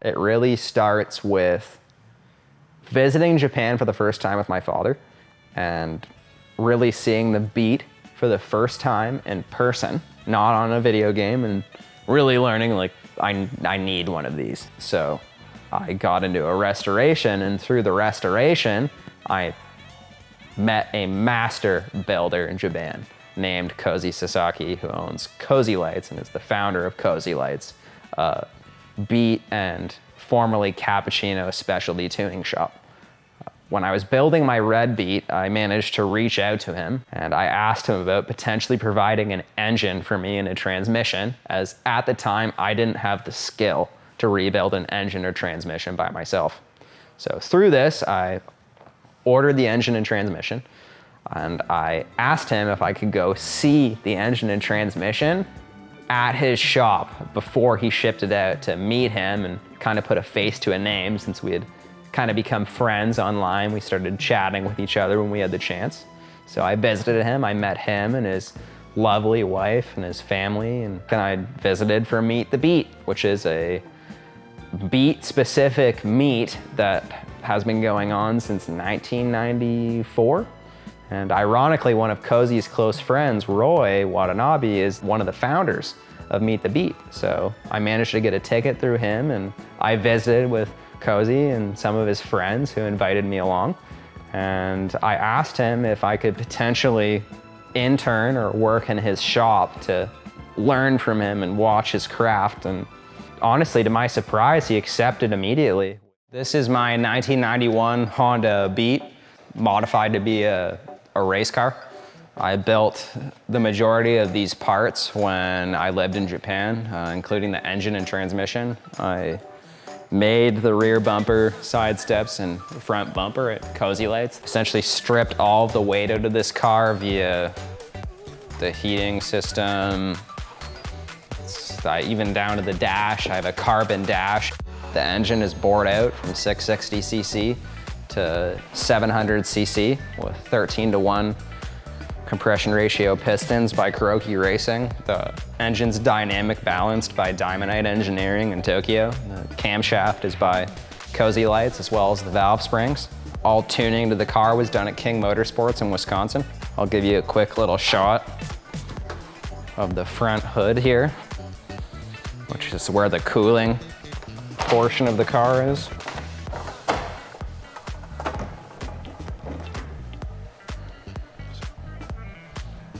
It really starts with visiting Japan for the first time with my father and really seeing the Beat for the first time in person, not on a video game, and really learning like I need one of these. So I got into a restoration, and through the restoration, I met a master builder in Japan named Koji Sasaki, who owns Cozy Lights and is the founder of Cozy Lights, Beat and formerly Cappuccino specialty tuning shop. When I was building my red Beat, I managed to reach out to him and I asked him about potentially providing an engine for me and a transmission, as at the time I didn't have the skill to rebuild an engine or transmission by myself. So through this, I ordered the engine and transmission, and I asked him if I could go see the engine and transmission at his shop before he shipped it out, to meet him and kind of put a face to a name. Since we had kind of become friends online, we started chatting with each other when we had the chance. So I visited him, I met him and his lovely wife and his family, and then I visited for Meet the Beat, which is a Beat specific meet that has been going on since 1994. And ironically, one of Kozi's close friends, Roy Watanabe, is one of the founders of Meet the Beat. So I managed to get a ticket through him, and I visited with Kozi and some of his friends who invited me along. And I asked him if I could potentially intern or work in his shop to learn from him and watch his craft. And honestly, to my surprise, he accepted immediately. This is my 1991 Honda Beat, modified to be a race car. I built the majority of these parts when I lived in Japan, including the engine and transmission. I made the rear bumper, side steps, and front bumper at Cozy Lights. Essentially stripped all of the weight out of this car via the heating system, even down to the dash. I have a carbon dash. The engine is bored out from 660cc to 700cc with 13:1 compression ratio pistons by Kuroki Racing. The engine's dynamic balanced by Diamondite Engineering in Tokyo. The camshaft is by Cozy Lights, as well as the valve springs. All tuning to the car was done at King Motorsports in Wisconsin. I'll give you a quick little shot of the front hood here, which is where the cooling portion of the car is.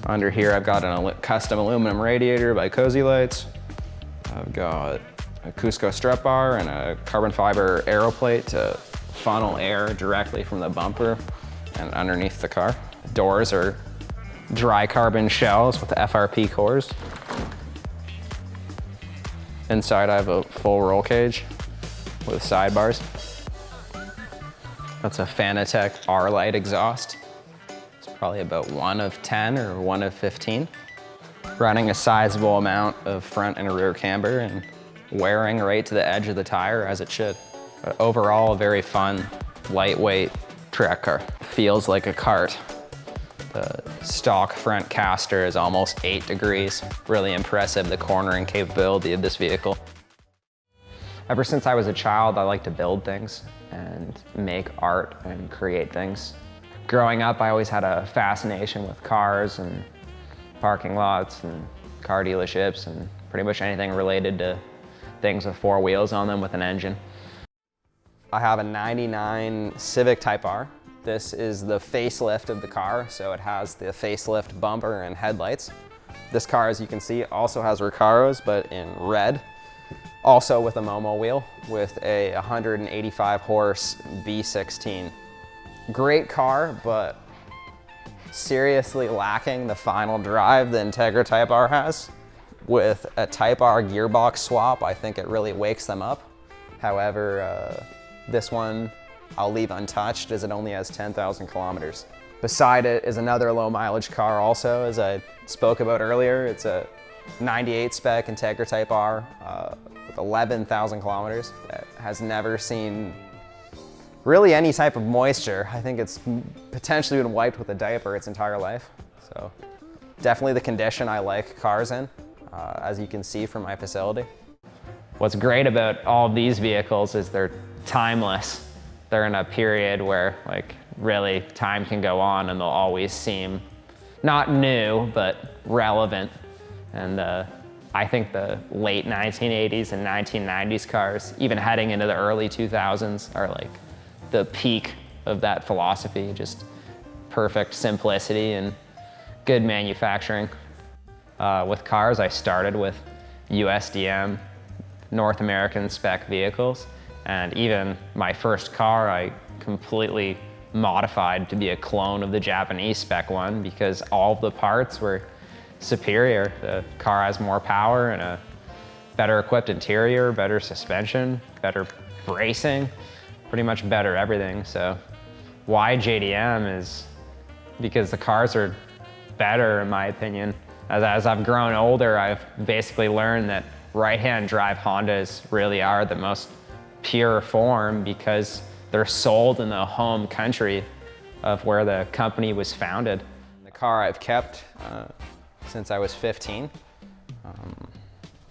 Under here, I've got a custom aluminum radiator by Cozy Lights. I've got a Cusco strut bar and a carbon fiber aero plate to funnel air directly from the bumper and underneath the car. Doors are dry carbon shells with FRP cores. Inside, I have a full roll cage with sidebars. That's a Fanatec R-Lite exhaust. It's probably about 1 of 10 or 1 of 15. Running a sizable amount of front and rear camber and wearing right to the edge of the tire as it should. But overall, a very fun, lightweight track car. Feels like a kart. The stock front caster is almost 8 degrees. Really impressive, the cornering capability of this vehicle. Ever since I was a child, I like to build things and make art and create things. Growing up, I always had a fascination with cars and parking lots and car dealerships and pretty much anything related to things with 4 wheels on them with an engine. I have a 99 Civic Type R. This is the facelift of the car, so it has the facelift bumper and headlights. This car, as you can see, also has Recaros, but in red. Also with a Momo wheel, with a 185 horse V16. Great car, but seriously lacking the final drive the Integra Type R has. With a Type R gearbox swap, I think it really wakes them up. However, this one I'll leave untouched as it only has 10,000 kilometers. Beside it is another low mileage car also, as I spoke about earlier. It's a 98 spec Integra Type R with 11,000 kilometers. It has never seen really any type of moisture. I think it's potentially been wiped with a diaper its entire life. So definitely the condition I like cars in, as you can see from my facility. what's great about all of these vehicles is they're timeless. They're in a period where like really time can go on and they'll always seem not new, but relevant. And I think the late 1980s and 1990s cars, even heading into the early 2000s, are like the peak of that philosophy. Just perfect simplicity and good manufacturing. With cars, I started with USDM, North American spec vehicles. And even my first car, I completely modified to be a clone of the Japanese spec one because all of the parts were superior. The car has more power and a better equipped interior, better suspension, better bracing, pretty much better everything. So why JDM is because the cars are better in my opinion. As I've grown older, I've basically learned that right-hand drive Hondas really are the most pure form because they're sold in the home country of where the company was founded. The car I've kept since I was 15.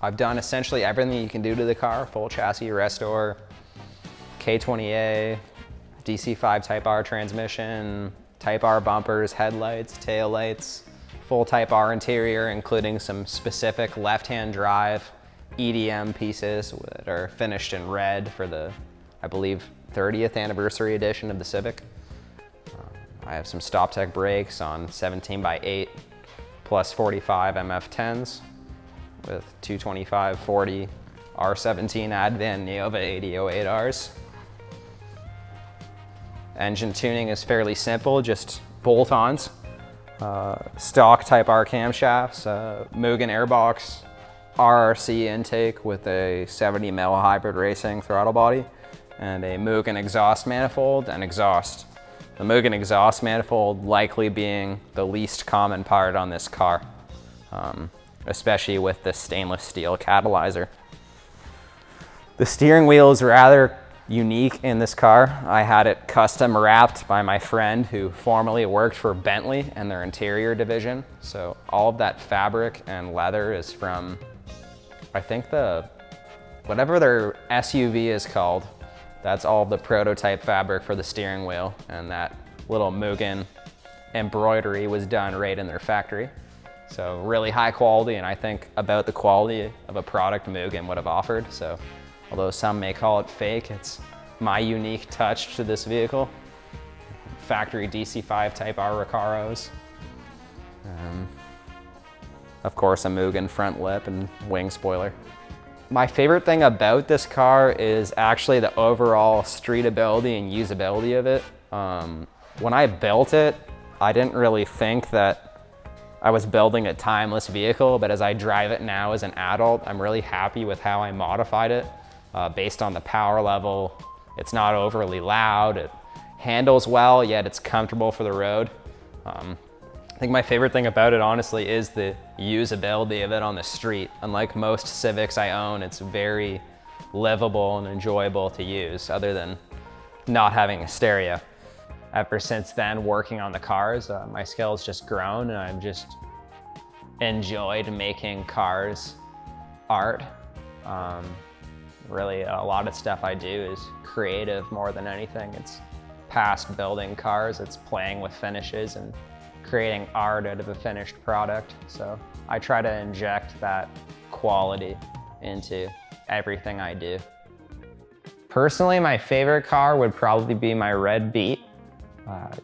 I've done essentially everything you can do to the car: full chassis restore, K20A, DC5 Type R transmission, Type R bumpers, headlights, taillights, full Type R interior, including some specific left-hand drive EDM pieces that are finished in red for the, I believe, 30th anniversary edition of the Civic. I have some StopTech brakes on 17x8 plus 45 MF10s with 225/40 R17 Advan Neova 8008Rs. Engine tuning is fairly simple, just bolt-ons. Stock Type R camshafts, Mugen airbox, RRC intake with a 70mm hybrid racing throttle body, and a Mugen exhaust manifold and exhaust. The Mugen exhaust manifold likely being the least common part on this car, especially with the stainless steel catalyzer. The steering wheel is rather unique in this car. I had it custom wrapped by my friend who formerly worked for Bentley and their interior division. So all of that fabric and leather is from, I think whatever their SUV is called, that's all the prototype fabric for the steering wheel, and that little Mugen embroidery was done right in their factory. So really high quality, and I think about the quality of a product Mugen would have offered. So although some may call it fake, it's my unique touch to this vehicle. Factory DC5 Type R Recaros. Of course, a Mugen front lip and wing spoiler. My favorite thing about this car is actually the overall streetability and usability of it. When I built it, I didn't really think that I was building a timeless vehicle, but as I drive it now as an adult, I'm really happy with how I modified it based on the power level. It's not overly loud, it handles well, yet it's comfortable for the road. I think my favorite thing about it, honestly, is the usability of it on the street. Unlike most Civics I own, it's very livable and enjoyable to use, other than not having a stereo. Ever since then, working on the cars, my skills just grown, and I've just enjoyed making cars art. Really, a lot of stuff I do is creative more than anything. It's past building cars, it's playing with finishes and creating art out of a finished product. So I try to inject that quality into everything I do. Personally, my favorite car would probably be my Red Beat,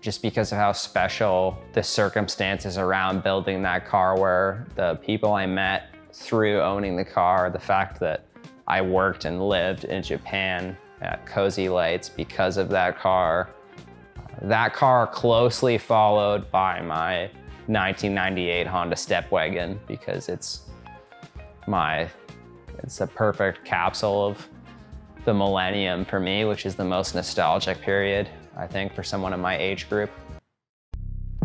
just because of how special the circumstances around building that car were, the people I met through owning the car, the fact that I worked and lived in Japan at Cozy Lights because of that car. That car closely followed by my 1998 Honda Stepwagon, because it's a perfect capsule of the millennium for me, which is the most nostalgic period, I think, for someone in my age group.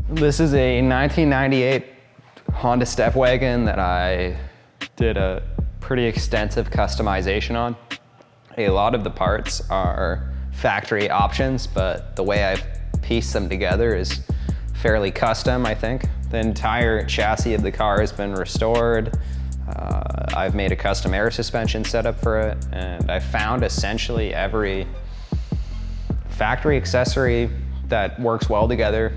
This is a 1998 Honda Stepwagon that I did a pretty extensive customization on. A lot of the parts are factory options, but the way I've pieced them together is fairly custom, I think. The entire chassis of the car has been restored. I've made a custom air suspension setup for it, and I found essentially every factory accessory that works well together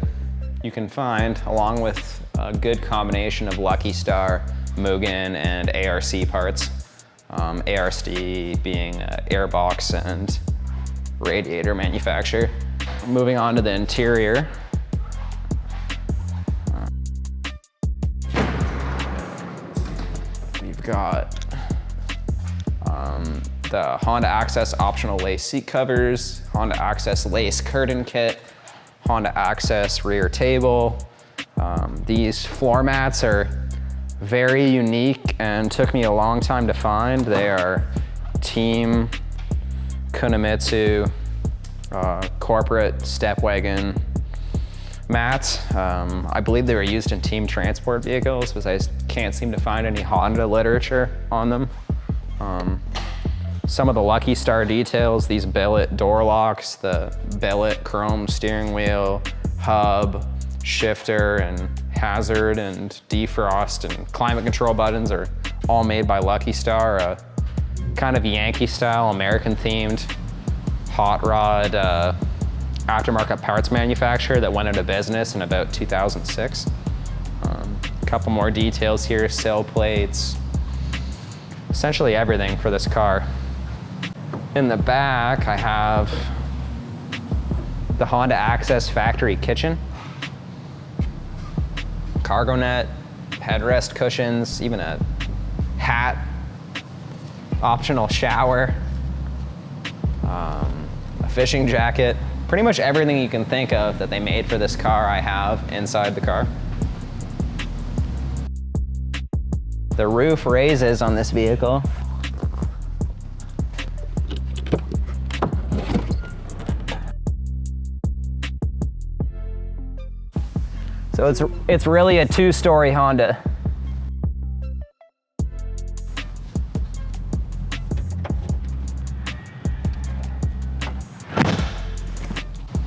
you can find, along with a good combination of Lucky Star, Mugen, and ARC parts. ARC being airbox and radiator manufacturer. Moving on to the interior. We've got the Honda Access optional lace seat covers, Honda Access lace curtain kit, Honda Access rear table. These floor mats are very unique and took me a long time to find. They are Team Kunimitsu corporate Stepwagon mats. I believe they were used in team transport vehicles, because I can't seem to find any Honda literature on them. Some of the Lucky Star details, these billet door locks, the billet chrome steering wheel, hub, shifter, and hazard and defrost and climate control buttons are all made by Lucky Star, a kind of Yankee style, American themed hot rod aftermarket parts manufacturer that went out of business in about 2006. A couple more details here, sill plates, essentially everything for this car. In the back, I have the Honda Access factory kitchen, cargo net, headrest cushions, even a hat, optional shower, a fishing jacket. Pretty much everything you can think of that they made for this car I have inside the car. The roof raises on this vehicle. So it's really a two-story Honda.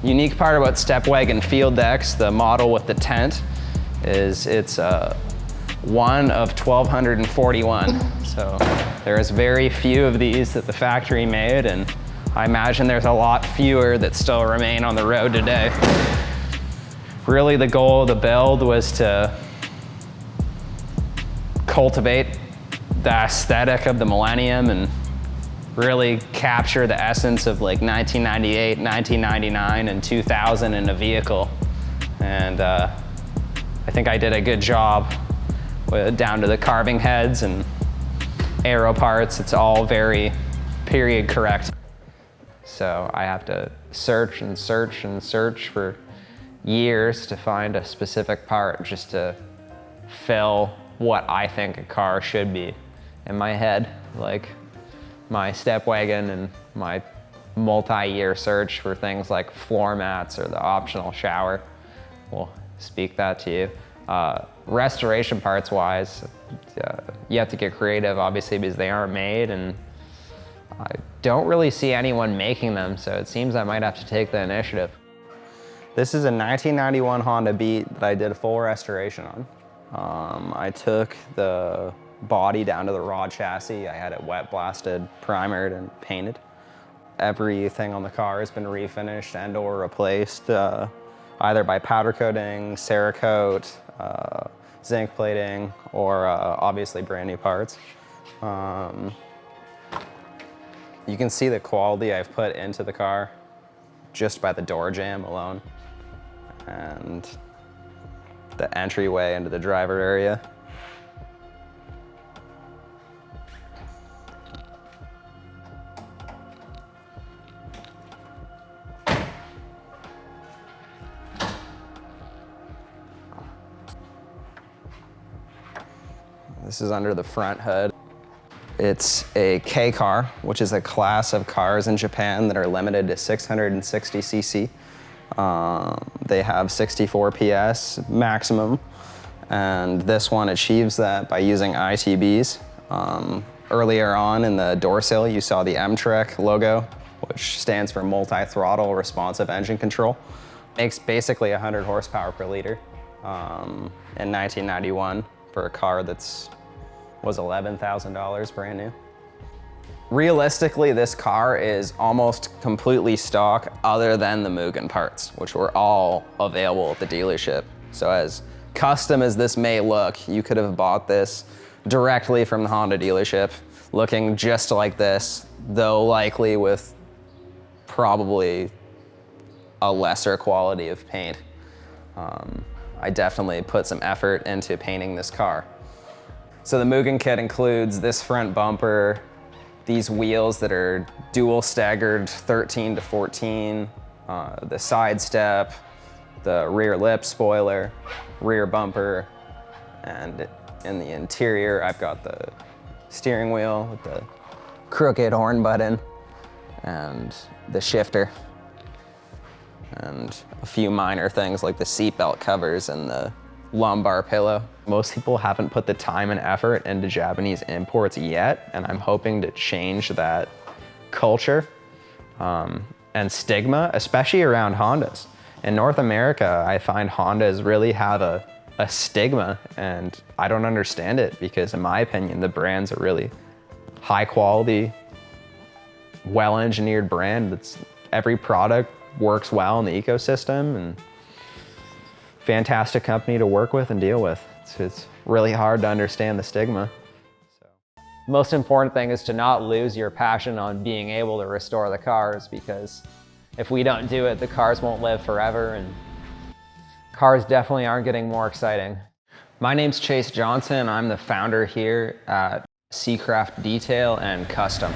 Unique part about Stepwagon Field Decks, the model with the tent, is it's one of 1,241. So there's very few of these that the factory made, and I imagine there's a lot fewer that still remain on the road today. Really, the goal of the build was to cultivate the aesthetic of the millennium and really capture the essence of like 1998, 1999, and 2000 in a vehicle. And I think I did a good job down to the carving heads and aero parts. It's all very period correct. So I have to search and search and search for years to find a specific part just to fill what I think a car should be in my head. Like my Stepwagon and my multi-year search for things like floor mats or the optional shower will speak that to you. Restoration parts wise, you have to get creative obviously because they aren't made, and I don't really see anyone making them, so it seems I might have to take the initiative. This is a 1991 Honda Beat that I did a full restoration on. I took the body down to the raw chassis. I had it wet blasted, primered, and painted. Everything on the car has been refinished and or replaced, either by powder coating, Cerakote, zinc plating, or obviously brand new parts. You can see the quality I've put into the car just by the door jamb alone and the entryway into the driver area. This is under the front hood. It's a K car, which is a class of cars in Japan that are limited to 660 cc. They have 64 PS maximum, and this one achieves that by using ITBs. Earlier on in the door sill, you saw the M-Trek logo, which stands for multi-throttle responsive engine control. Makes basically 100 horsepower per liter in 1991 for a car that's was $11,000 brand new. Realistically, this car is almost completely stock other than the Mugen parts, which were all available at the dealership. So as custom as this may look, you could have bought this directly from the Honda dealership, looking just like this, though likely with probably a lesser quality of paint. I definitely put some effort into painting this car. So the Mugen kit includes this front bumper, these wheels that are dual staggered 13 to 14, the side step, the rear lip spoiler, rear bumper, and in the interior I've got the steering wheel with the crooked horn button and the shifter, and a few minor things like the seatbelt covers and the lumbar pillow. Most people haven't put the time and effort into Japanese imports yet, and I'm hoping to change that culture and stigma, especially around Hondas. In North America, I find Hondas really have a stigma, and I don't understand it because in my opinion, the brand's a really high quality, well-engineered brand. That's every product works well in the ecosystem, and fantastic company to work with and deal with. It's really hard to understand the stigma. Most important thing is to not lose your passion on being able to restore the cars, because if we don't do it, the cars won't live forever, and cars definitely aren't getting more exciting. My name's Chase Johnson. I'm the founder here at Seacraft Detail and Custom.